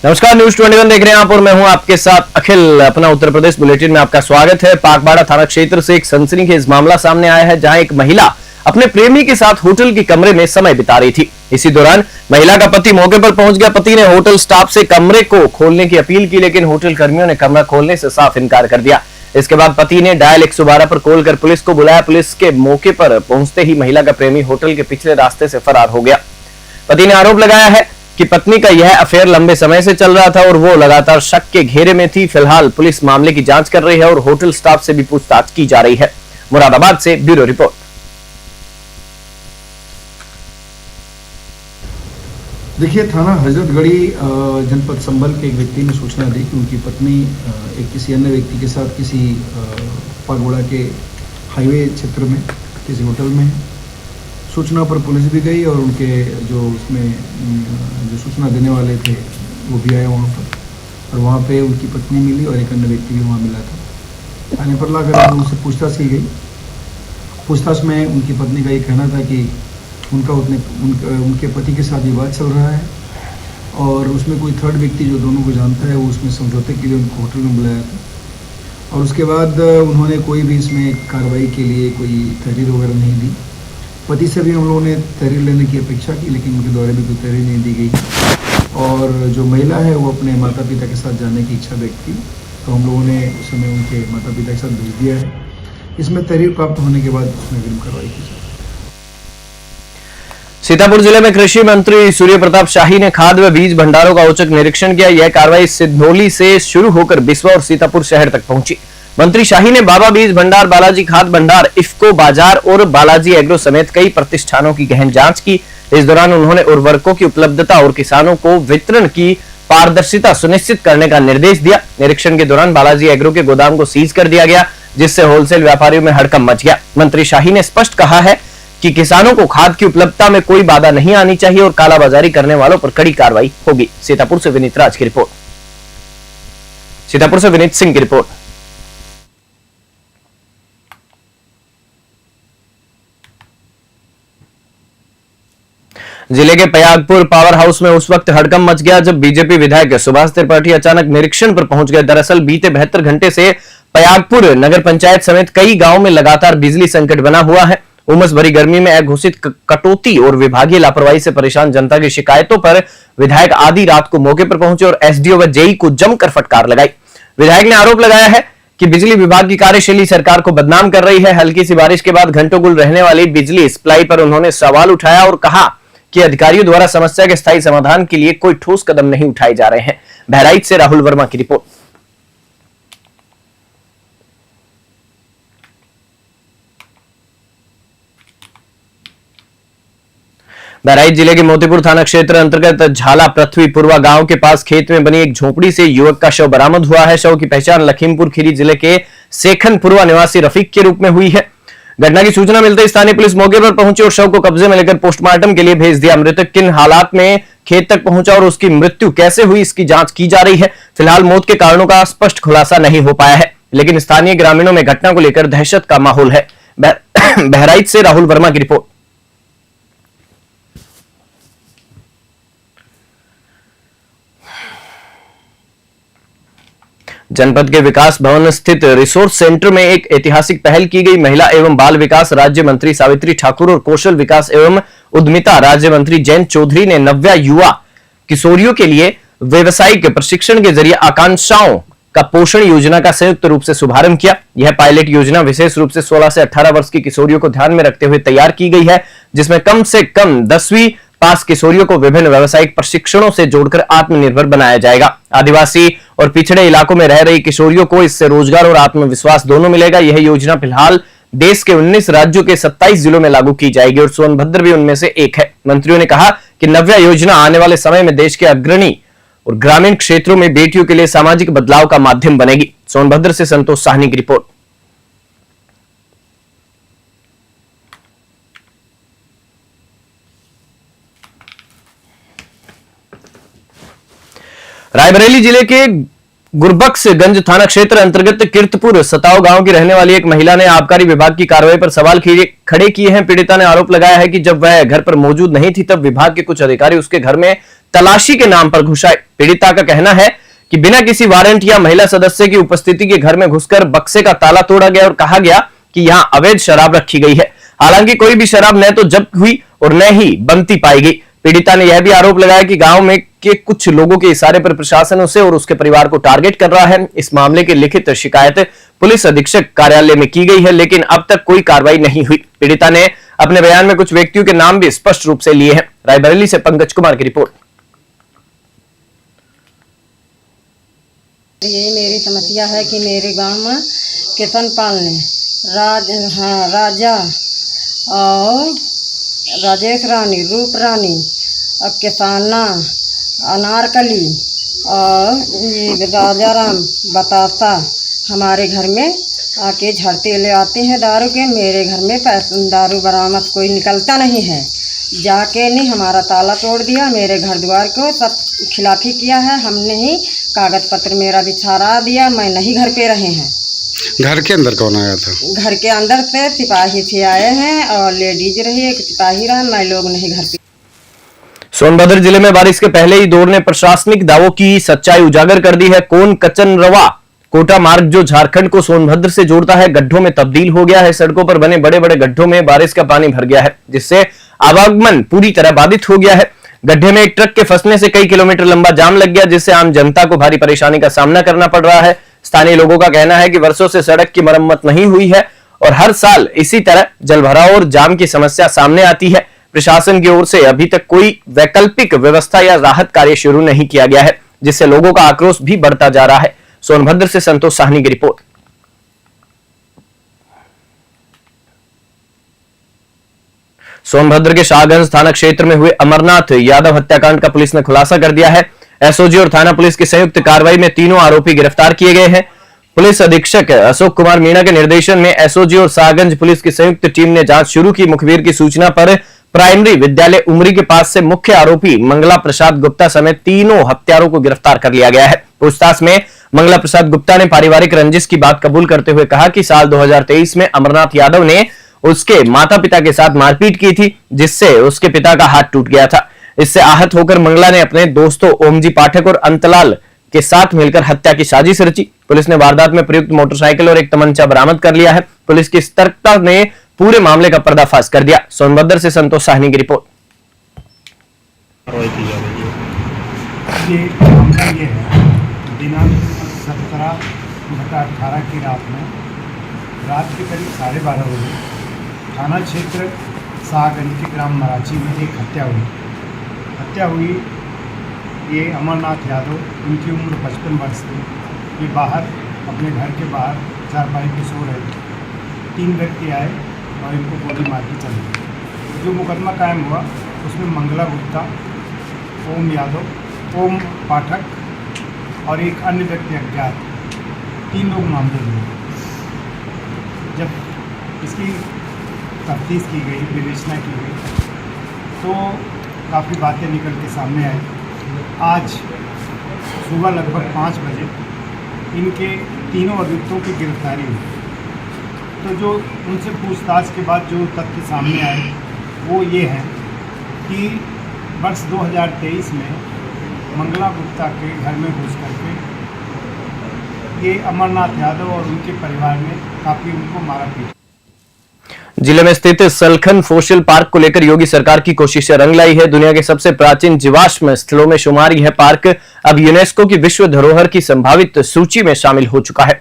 नमस्कार, न्यूज 21 देख रहे हैं आप और मैं हूं आपके साथ अखिल। अपना उत्तर प्रदेश बुलेटिन में आपका स्वागत है। पाकबाड़ा थाना क्षेत्र से एक सनसनीखेज मामला सामने आया है, जहां एक महिला अपने प्रेमी के साथ होटल के कमरे में समय बिता रही थी। इसी दौरान महिला का पति मौके पर पहुंच गया। पति ने होटल स्टाफ से कमरे को खोलने की अपील की, लेकिन होटल कर्मियों ने कमरा खोलने से साफ इनकार कर दिया। इसके बाद पति ने डायल 112 पर कॉल कर पुलिस को बुलाया। पुलिस के मौके पर पहुंचते ही महिला का प्रेमी होटल के पिछले रास्ते से फरार हो गया। पति ने आरोप लगाया है कि पत्नी का यह अफेयर लंबे समय से चल रहा था और वो लगातार शक के घेरे में थी। फिलहाल पुलिस मामले की जांच कर रही है और होटल स्टाफ से भी पूछताछ की जा रही है। मुरादाबाद से ब्यूरो रिपोर्ट। देखिए, थाना हजरतगढ़ी जनपद संभल के एक व्यक्ति ने सूचना दी कि उनकी पत्नी एक किसी अन्य व्यक्ति के साथ किसी पागोड़ा के हाईवे क्षेत्र में किसी होटल में है। सूचना पर पुलिस भी गई और उनके जो सूचना देने वाले थे वो भी आए वहाँ पर, और वहाँ पे उनकी पत्नी मिली और एक अन्य व्यक्ति भी वहाँ मिला था। थाने पर लाकर उनसे पूछताछ की गई। पूछताछ में उनकी पत्नी का ये कहना था कि उनके पति के साथ विवाद चल रहा है और उसमें कोई थर्ड व्यक्ति जो दोनों को जानता है वो उसमें समझौते के लिए उनको होटल में बुलाया था। और उसके बाद उन्होंने कोई भी इसमें कार्रवाई के लिए कोई तहरीर वगैरह नहीं दी। पति से भी हम लोगों ने तहरीर लेने की अपेक्षा की, लेकिन उनके द्वारा भी कोई तहरीर नहीं दी गई। और जो महिला है वो अपने माता पिता के साथ जाने की इच्छा व्यक्त की, तो हम लोगों ने उस समय उनके माता पिता के साथ भेज दिया है। इसमें तहरीर प्राप्त होने के बाद उसमें अग्रिम कार्रवाई की जाए। सीतापुर जिले में कृषि मंत्री सूर्य प्रताप शाही ने खाद व बीज भंडारों का औचक निरीक्षण किया। यह कार्रवाई सिद्धौली से शुरू होकर बिस्वा और सीतापुर शहर तक पहुंची। मंत्री शाही ने बाबा बीज भंडार, बालाजी खाद भंडार, इफ्को बाजार और बालाजी एग्रो समेत कई प्रतिष्ठानों की गहन जांच की। इस दौरान उन्होंने उर्वरकों की उपलब्धता और किसानों को वितरण की पारदर्शिता सुनिश्चित करने का निर्देश दिया। निरीक्षण के दौरान बालाजी एग्रो के गोदाम को सीज कर दिया गया, जिससे होलसेल व्यापारियों में हड़कंप मच गया। मंत्री शाही ने स्पष्ट कहा है कि किसानों को खाद की उपलब्धता में कोई बाधा नहीं आनी चाहिए और कालाबाजारी करने वालों पर कड़ी कार्रवाई होगी। सीतापुर से विनीत राज की रिपोर्ट। सीतापुर से विनीत सिंह की रिपोर्ट। जिले के पयागपुर पावर हाउस में उस वक्त हड़कंप मच गया जब बीजेपी विधायक सुभाष त्रिपाठी अचानक निरीक्षण पर पहुंच गए। दरअसल बीते 72 घंटे से पयागपुर नगर पंचायत समेत कई गांवों में लगातार बिजली संकट बना हुआ है। उमस भरी गर्मी में अघोषित कटौती और विभागीय लापरवाही से परेशान जनता की शिकायतों पर विधायक आधी रात को मौके पर पहुंचे और एसडीओ व जेई को जमकर फटकार लगाई। विधायक ने आरोप लगाया है कि बिजली विभाग की कार्यशैली सरकार को बदनाम कर रही है। हल्की सी बारिश के बाद घंटों गुल रहने वाली बिजली सप्लाई पर उन्होंने सवाल उठाया और कहा कि अधिकारियों द्वारा समस्या के स्थायी समाधान के लिए कोई ठोस कदम नहीं उठाए जा रहे हैं। बहराइच से राहुल वर्मा की रिपोर्ट। बहराइच जिले के मोतीपुर थाना क्षेत्र अंतर्गत झाला पृथ्वीपुरवा गांव के पास खेत में बनी एक झोपड़ी से युवक का शव बरामद हुआ है। शव की पहचान लखीमपुर खीरी जिले के सेखनपुरवा निवासी रफीक के रूप में हुई है। घटना की सूचना मिलते स्थानीय पुलिस मौके पर पहुंची और शव को कब्जे में लेकर पोस्टमार्टम के लिए भेज दिया। मृतक किन हालात में खेत तक पहुंचा और उसकी मृत्यु कैसे हुई, इसकी जांच की जा रही है। फिलहाल मौत के कारणों का स्पष्ट खुलासा नहीं हो पाया है, लेकिन स्थानीय ग्रामीणों में घटना को लेकर दहशत का माहौल है। बहराइच से राहुल वर्मा की रिपोर्ट। जनपद के विकास भवन स्थित रिसोर्स सेंटर में एक ऐतिहासिक पहल की गई। महिला एवं बाल विकास राज्य मंत्री सावित्री ठाकुर और कौशल विकास एवं उद्यमिता राज्य मंत्री जयंत चौधरी ने नव्या युवा किशोरियों के लिए व्यवसायिक प्रशिक्षण के जरिए आकांक्षाओं का पोषण योजना का संयुक्त रूप से शुभारंभ किया। यह पायलट योजना विशेष रूप से 16 से 18 वर्ष की किशोरियों को ध्यान में रखते हुए तैयार की गई है, जिसमें कम से कम 10वीं पास किशोरियों को विभिन्न व्यावसायिक प्रशिक्षणों से जोड़कर आत्मनिर्भर बनाया जाएगा। आदिवासी और पिछड़े इलाकों में रह रही किशोरियों को इससे रोजगार और आत्मविश्वास दोनों मिलेगा। यह योजना फिलहाल देश के 19 राज्यों के 27 जिलों में लागू की जाएगी और सोनभद्र भी उनमें से एक है। मंत्रियों ने कहा कि नव्या योजना आने वाले समय में देश के अग्रणी और ग्रामीण क्षेत्रों में बेटियों के लिए सामाजिक बदलाव का माध्यम बनेगी। सोनभद्र से संतोष साहनी की रिपोर्ट। रायबरेली जिले के गुरबख्शगंज थाना क्षेत्र अंतर्गत कीर्तपुर सताव गांव की रहने वाली एक महिला ने आबकारी विभाग की कार्रवाई पर सवाल खड़े किए हैं। पीड़िता ने आरोप लगाया है कि जब वह घर पर मौजूद नहीं थी तब विभाग के कुछ अधिकारी उसके घर में तलाशी के नाम पर घुसाए। पीड़िता का कहना है कि बिना किसी वारंट या महिला सदस्य की उपस्थिति के घर में घुसकर बक्से का ताला तोड़ा गया और कहा गया कि यहां अवैध शराब रखी गई है। हालांकि कोई भी शराब न तो जब्त हुई और न ही बनती पाई गई। पीड़िता ने यह भी आरोप लगाया कि गांव में के कुछ लोगों के इशारे पर प्रशासन उसे और उसके परिवार को टारगेट कर रहा है। इस मामले की लिखित शिकायत पुलिस अधीक्षक कार्यालय में की गई है, लेकिन अब तक कोई कार्रवाई नहीं हुई। पीड़िता ने अपने बयान में कुछ व्यक्तियों के नाम भी स्पष्ट रूप से लिए हैं। रायबरेली से पंकज कुमार की रिपोर्ट। ये मेरी समस्या है कि मेरे गांव में किशन पाल ने राजा और राजेश रानी, रूप रानी और किसाना, अनारकली और ये राजाराम बताता हमारे घर में आके झड़ते ले आते हैं दारू के। मेरे घर में दारू बरामद कोई निकलता नहीं है। जाके ने हमारा ताला तोड़ दिया, मेरे घर द्वार को सब खिलाफी किया है। हमने ही कागज पत्र मेरा बिछारा दिया, मैं नहीं घर पे रहे हैं। घर के अंदर कौन आया था? घर के अंदर से सिपाही से आए हैं और लेडीज रही, एक सिपाही रहा, मैं लोग नहीं घर पे। सोनभद्र जिले में बारिश के पहले ही दौर ने प्रशासनिक दावों की सच्चाई उजागर कर दी है। कोन कचनरवा कोटा मार्ग जो झारखंड को सोनभद्र से जोड़ता है, गड्ढों में तब्दील हो गया है। सड़कों पर बने बड़े बड़े गड्ढों में बारिश का पानी भर गया है, जिससे आवागमन पूरी तरह बाधित हो गया है। गड्ढे में एक ट्रक के फंसने से कई किलोमीटर लंबा जाम लग गया, जिससे आम जनता को भारी परेशानी का सामना करना पड़ रहा है। स्थानीय लोगों का कहना है कि वर्षों से सड़क की मरम्मत नहीं हुई है और हर साल इसी तरह जलभराव और जाम की समस्या सामने आती है। प्रशासन की ओर से अभी तक कोई वैकल्पिक व्यवस्था या राहत कार्य शुरू नहीं किया गया है, जिससे लोगों का आक्रोश भी बढ़ता जा रहा है। सोनभद्र से संतोष साहनी की रिपोर्ट। सोनभद्र के शाहगंज थाना क्षेत्र में हुए अमरनाथ यादव हत्याकांड का पुलिस ने खुलासा कर दिया है। एसओजी और थाना पुलिस की संयुक्त कार्रवाई में तीनों आरोपी गिरफ्तार किए गए हैं। पुलिस अधीक्षक अशोक कुमार मीणा के निर्देशन में एसओजी और शाहगंज पुलिस की संयुक्त टीम ने जांच शुरू की। मुखबिर की सूचना पर प्राइमरी विद्यालय उमरी के पास से मुख्य आरोपी मंगला प्रसाद गुप्ता समेत तीनों हत्यारों को गिरफ्तार कर लिया गया है। पूछताछ में मंगला प्रसाद गुप्ता ने पारिवारिक रंजिश की बात कबूल करते हुए कहा कि साल 2023 में अमरनाथ यादव ने उसके माता पिता के साथ मारपीट की थी, जिससे उसके पिता का हाथ टूट गया था। इससे आहत होकर मंगला ने अपने दोस्तों ओमजी पाठक और अंतलाल के साथ मिलकर हत्या की साजिश रची। पुलिस ने वारदात में प्रयुक्त मोटरसाइकिल और एक तमंचा बरामद कर लिया है। पुलिस की सतर्कता ने पूरे मामले का पर्दाफाश कर दिया। सोनभद्र से संतोष साहनी की रिपोर्ट। ये मामला ये है, दिनांक 17/18 की रात के करीब 12:30 बजे थाना क्षेत्र शाहगंज के ग्राम मराची में एक हत्या हुई। ये अमरनाथ यादव, इनकी उम्र 55 वर्ष थी। ये बाहर अपने घर के बाहर चारपाई पे सो रहे थे। 3 व्यक्ति आए और इनको गोली मार के चले गए। जो मुकदमा कायम हुआ उसमें मंगला गुप्ता, ओम यादव, ओम पाठक और एक अन्य व्यक्ति अज्ञात, 3 लोग मामले हुए। जब इसकी तफ्तीश की गई, विवेचना की गई, तो काफ़ी बातें निकल के सामने आई। आज सुबह लगभग 5 बजे इनके तीनों अभियुक्तों की गिरफ्तारी हुई। तो जो उनसे पूछताछ के बाद जो तथ्य सामने आए वो ये हैं कि वर्ष 2023 में मंगला गुप्ता के घर में घुस करके ये अमरनाथ यादव और उनके परिवार ने काफ़ी उनको मारा पीटा। जिले में स्थित सलखन फॉसिल पार्क को लेकर योगी सरकार की कोशिशें रंग लाई है। दुनिया के सबसे प्राचीन जीवाश्म स्थलों में शुमार यह पार्क अब यूनेस्को की विश्व धरोहर की संभावित सूची में शामिल हो चुका है।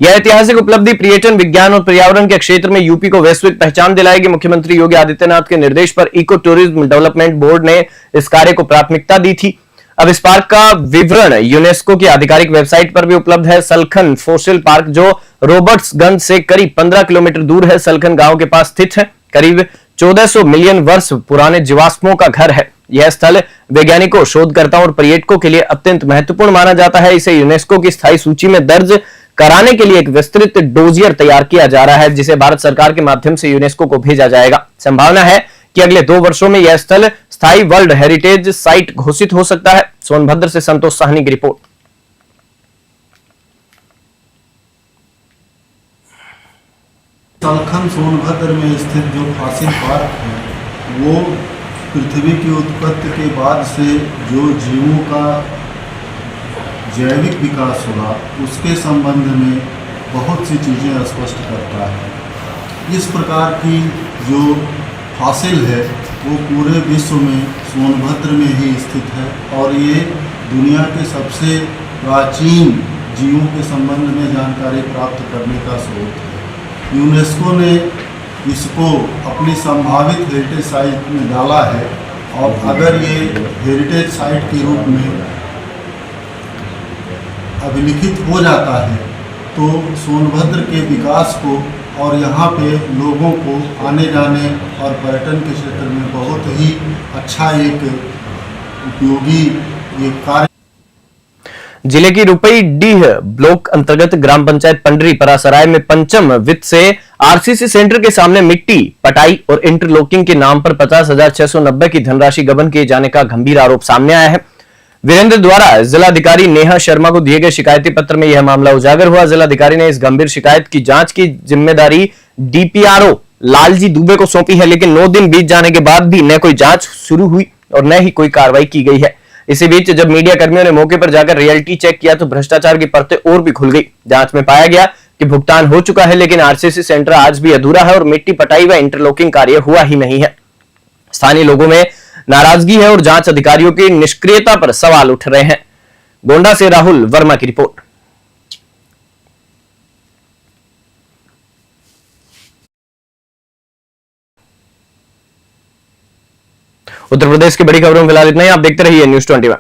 यह ऐतिहासिक उपलब्धि पर्यटन, विज्ञान और पर्यावरण के क्षेत्र में यूपी को वैश्विक पहचान दिलाएगी। मुख्यमंत्री योगी आदित्यनाथ के निर्देश पर इको टूरिज्म डेवलपमेंट बोर्ड ने इस कार्य को प्राथमिकता दी थी। अब इस पार्क का विवरण यूनेस्को की आधिकारिक वेबसाइट पर भी उपलब्ध है। सलखन फॉसिल पार्क जो रॉबर्ट्सगंज से करीब 15 किलोमीटर दूर है, सलखन गांव के पास स्थित है। करीब 1400 मिलियन वर्ष पुराने जीवाश्मों का घर है। यह स्थल वैज्ञानिकों, शोधकर्ताओं और पर्यटकों के लिए अत्यंत महत्वपूर्ण माना जाता है। इसे यूनेस्को की स्थायी सूची में दर्ज कराने के लिए एक विस्तृत डोजियर तैयार किया जा रहा है, जिसे भारत सरकार के माध्यम से यूनेस्को को भेजा जाएगा। संभावना है कि अगले 2 वर्षों में यह स्थल स्थायी वर्ल्ड हेरिटेज साइट घोषित हो सकता है। सोनभद्र से संतोष साहनी की रिपोर्ट। सलखन सोनभद्र में स्थित जो फॉसिल पार्क है वो पृथ्वी की उत्पत्ति के बाद से जो जीवों का जैविक विकास हुआ उसके संबंध में बहुत सी चीज़ें स्पष्ट करता है। इस प्रकार की जो हासिल है वो पूरे विश्व में सोनभद्र में ही स्थित है और ये दुनिया के सबसे प्राचीन जीवों के संबंध में जानकारी प्राप्त करने का स्रोत है। यूनेस्को ने इसको अपनी संभावित हेरिटेज साइट में डाला है और अगर ये हेरिटेज साइट के रूप में अभिलिखित हो जाता है तो सोनभद्र के विकास को और यहाँ पे लोगों को आने जाने और पर्यटन के क्षेत्र में बहुत ही अच्छा एक उपयोगी ये कार्य। जिले की रुपईडीह ब्लॉक अंतर्गत ग्राम पंचायत पंडरी परासराय में पंचम वित्त से आरसीसी सेंटर के सामने मिट्टी पटाई और इंटरलॉकिंग के नाम पर 50,690 की धनराशि गबन किए जाने का गंभीर आरोप सामने आया है। वीरेंद्र द्वारा जिलाधिकारी नेहा शर्मा को दिए गए शिकायती पत्र में यह मामला उजागर हुआ। जिलाधिकारी ने इस गंभीर शिकायत की जांच की जिम्मेदारी डीपीआरओ लालजी दुबे को सौंपी है, लेकिन 9 दिन बीत जाने के बाद भी न कोई जांच शुरू हुई और न ही कोई कार्रवाई की गई है। इसी बीच जब मीडिया कर्मियों ने मौके पर जाकर रियलिटी चेक किया तो भ्रष्टाचार की परतें और भी खुल गई। जांच में पाया गया कि भुगतान हो चुका है, लेकिन आरसीसी सेंटर आज भी अधूरा है और मिट्टी पटाई व इंटरलॉकिंग कार्य हुआ ही नहीं है। स्थानीय लोगों में नाराजगी है और जांच अधिकारियों की निष्क्रियता पर सवाल उठ रहे हैं। गोंडा से राहुल वर्मा की रिपोर्ट। उत्तर प्रदेश की बड़ी खबरों में फिलहाल इतना ही। आप देखते रहिए न्यूज़ 21।